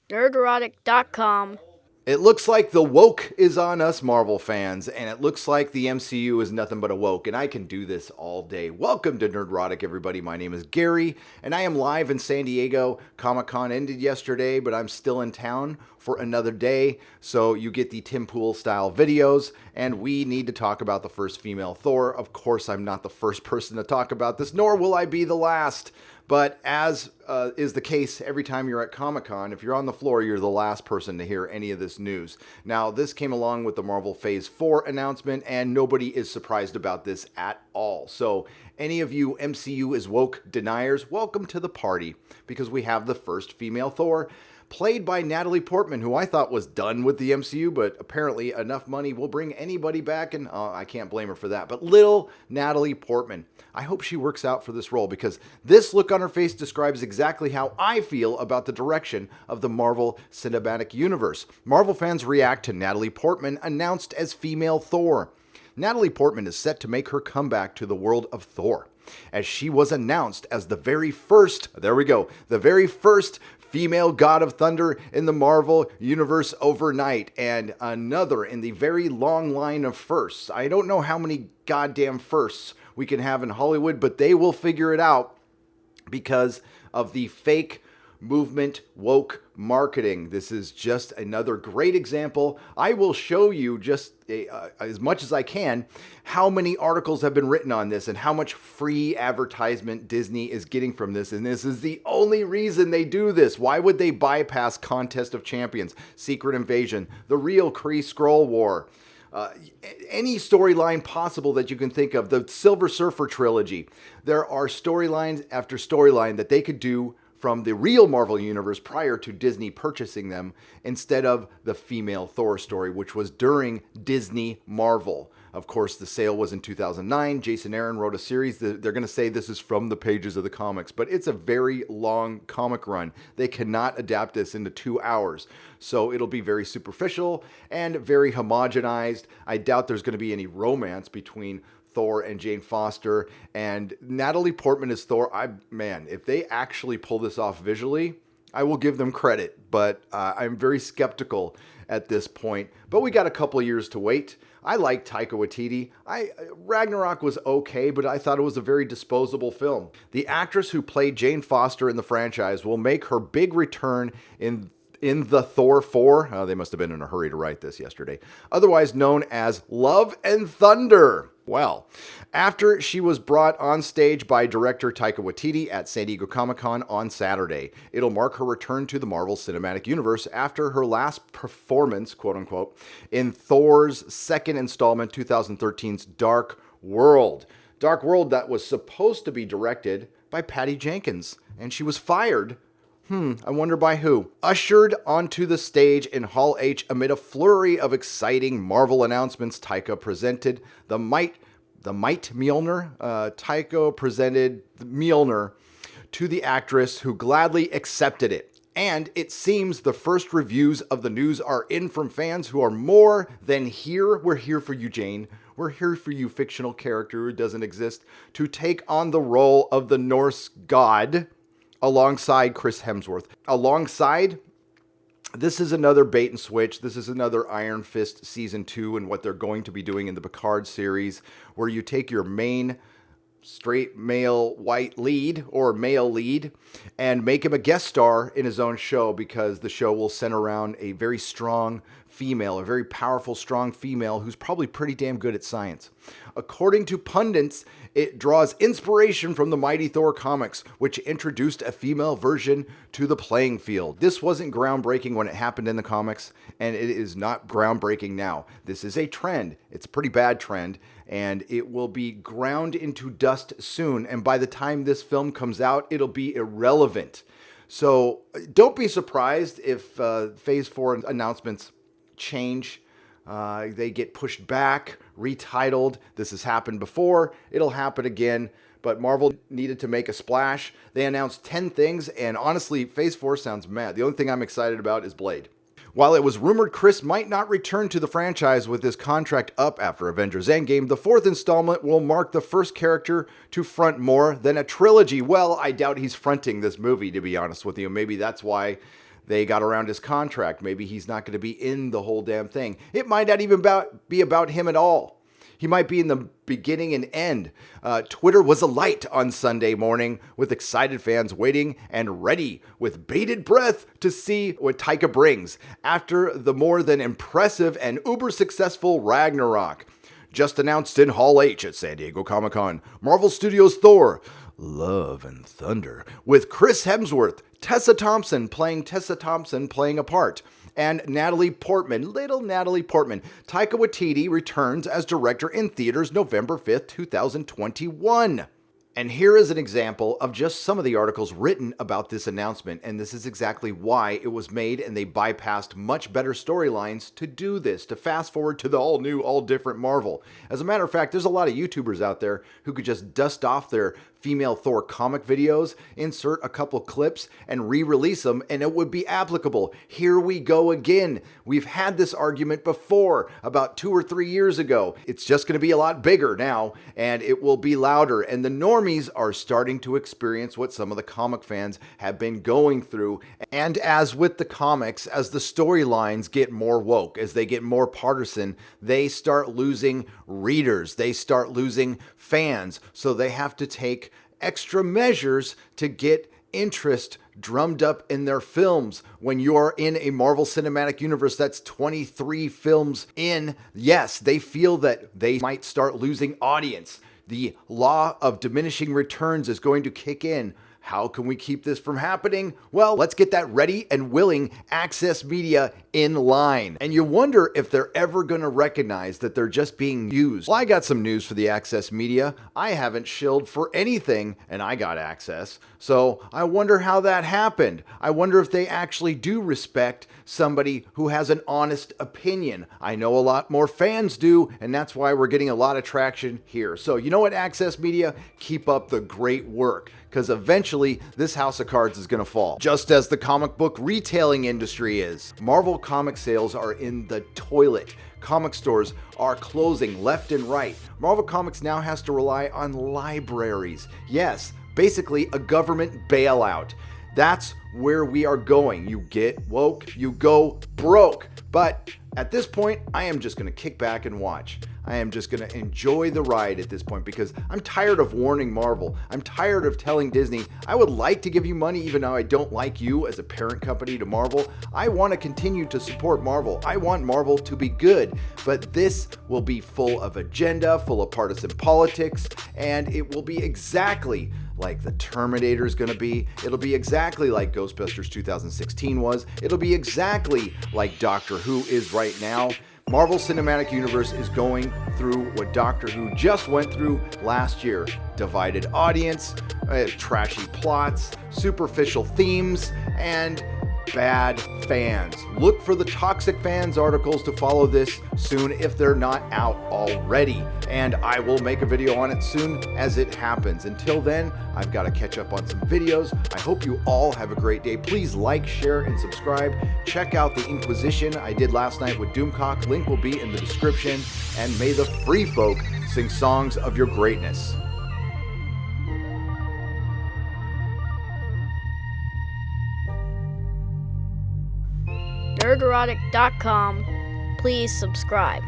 Nerderotic.com. It looks like the woke is on us, Marvel fans, and it looks like the MCU is nothing but a woke, and I can do this all day. Welcome to Nerdrotic, everybody. My name is Gary, and I am live in San Diego. Comic-Con ended yesterday, but I'm still in town for another day, so you get the Tim Pool-style videos, and we need to talk about the first female Thor. Of course, I'm not the first person to talk about this, nor will I be the last. But as is the case every time you're at Comic-Con, if you're on the floor, you're the last person to hear any of this news. Now, this came along with the Marvel Phase 4 announcement, and nobody is surprised about this at all. So, any of you MCU is woke deniers, welcome to the party, because we have the first female Thor, played by Natalie Portman, who I thought was done with the MCU, but apparently enough money will bring anybody back, and I can't blame her for that. But little Natalie Portman, I hope she works out for this role, because this look on her face describes exactly how I feel about the direction of the Marvel Cinematic Universe. Marvel fans react to Natalie Portman announced as female Thor. Natalie Portman is set to make her comeback to the world of Thor, as she was announced as the very first, the very first female god of thunder in the Marvel Universe overnight, and another in the very long line of firsts. I don't know how many goddamn firsts we can have in Hollywood, but they will figure it out because of the fake movement woke marketing. This is just another great example. I will show you just as much as I can how many articles have been written on this and how much free advertisement Disney is getting from this. And this is the only reason they do this. Why would they bypass Contest of Champions, Secret Invasion, the real Kree Skrull War? Any storyline possible that you can think of, the Silver Surfer trilogy. There are storylines after storyline that they could do from the real Marvel Universe prior to Disney purchasing them, instead of the female Thor story, which was during Disney Marvel. Of course, the sale was in 2009. Jason Aaron wrote a series. They're going to say this is from the pages of the comics, but it's a very long comic run. They cannot adapt this into 2 hours. So it'll be very superficial and very homogenized. I doubt there's going to be any romance between Thor and Jane Foster, and Natalie Portman as Thor. If they actually pull this off visually, I will give them credit, but I'm very skeptical at this point. But we got a couple of years to wait. I like Taika Waititi. Ragnarok was okay, but I thought it was a very disposable film. The actress who played Jane Foster in the franchise will make her big return in the Thor 4. They must have been in a hurry to write this yesterday. Otherwise known as Love and Thunder. Well, after she was brought on stage by director Taika Waititi at San Diego Comic-Con on Saturday, it'll mark her return to the Marvel Cinematic Universe after her last performance, quote unquote, in Thor's second installment, 2013's Dark World. Dark World that was supposed to be directed by Patty Jenkins, and she was fired. I wonder by who. Ushered onto the stage in Hall H amid a flurry of exciting Marvel announcements, Taika presented the Might Mjolnir. Taika presented Mjolnir to the actress, who gladly accepted it. And it seems the first reviews of the news are in from fans who are more than here. We're here for you, Jane. We're here for you, fictional character who doesn't exist, to take on the role of the Norse god alongside Chris Hemsworth. This is another bait and switch. This is another Iron Fist Season 2 and what they're going to be doing in the Picard series, where you take your main straight male white lead or male lead and make him a guest star in his own show, because the show will center around a very strong female, a very powerful, strong female who's probably pretty damn good at science. According to pundits, it draws inspiration from the Mighty Thor comics, which introduced a female version to the playing field. This wasn't groundbreaking when it happened in the comics, and it is not groundbreaking now. This is a trend. It's a pretty bad trend, and it will be ground into dust soon. And by the time this film comes out, it'll be irrelevant. So don't be surprised if Phase 4 announcements change. They get pushed back, retitled. This has happened before. It'll happen again. But Marvel needed to make a splash. They announced 10 things, and honestly, Phase 4 sounds mad. The only thing I'm excited about is Blade. While it was rumored Chris might not return to the franchise with his contract up after Avengers Endgame, the fourth installment will mark the first character to front more than a trilogy. Well, I doubt he's fronting this movie, to be honest with you. Maybe that's why they got around his contract. Maybe he's not going to be in the whole damn thing. It might not even be about him at all. He might be in the beginning and end. Twitter was alight on Sunday morning with excited fans waiting and ready with bated breath to see what Taika brings after the more than impressive and uber successful Ragnarok. Just announced in Hall H at San Diego Comic-Con, Marvel Studios' Thor, Love and Thunder, with Chris Hemsworth, Tessa Thompson playing a part, and Natalie Portman, little Natalie Portman. Taika Waititi returns as director in theaters November 5th, 2021. And here is an example of just some of the articles written about this announcement, and this is exactly why it was made, and they bypassed much better storylines to do this, to fast forward to the all new, all different Marvel. As a matter of fact, there's a lot of YouTubers out there who could just dust off their female Thor comic videos, insert a couple clips, and re-release them, and it would be applicable. Here we go again. We've had this argument before, about 2 or 3 years ago. It's just going to be a lot bigger now, and it will be louder, and the normies are starting to experience what some of the comic fans have been going through. And as with the comics, as the storylines get more woke, as they get more partisan, they start losing readers, they start losing fans, so they have to take extra measures to get interest drummed up in their films. When you're in a Marvel Cinematic Universe that's 23 films in, yes, they feel that they might start losing audience. The law of diminishing returns is going to kick in. How can we keep this from happening? Well, let's get that ready and willing Access Media in line. And you wonder if they're ever going to recognize that they're just being used. Well, I got some news for the Access Media. I haven't shilled for anything, and I got access. So I wonder how that happened. I wonder if they actually do respect somebody who has an honest opinion. I know a lot more fans do, and that's why we're getting a lot of traction here. So you know what, Access Media? Keep up the great work, because eventually this house of cards is going to fall, just as the comic book retailing industry is. Marvel comic sales are in the toilet. Comic stores are closing left and right. Marvel Comics now has to rely on libraries. Yes, basically a government bailout. That's where we are going. You get woke, you go broke. But at this point, I am just going to kick back and watch. I am just going to enjoy the ride at this point, because I'm tired of warning Marvel. I'm tired of telling Disney, I would like to give you money even though I don't like you as a parent company to Marvel. I want to continue to support Marvel. I want Marvel to be good, but this will be full of agenda, full of partisan politics, and it will be exactly like the Terminator is going to be. It'll be exactly like Ghostbusters 2016 was. It'll be exactly like Doctor Who is right now. Marvel Cinematic Universe is going through what Doctor Who just went through last year. Divided audience, trashy plots, superficial themes, and bad fans. Look for the Toxic Fans articles to follow this soon if they're not out already. And I will make a video on it soon as it happens. Until then, I've got to catch up on some videos. I hope you all have a great day. Please like, share, and subscribe. Check out the Inquisition I did last night with Doomcock. Link will be in the description. And may the free folk sing songs of your greatness. Nerderotic.com. Please subscribe.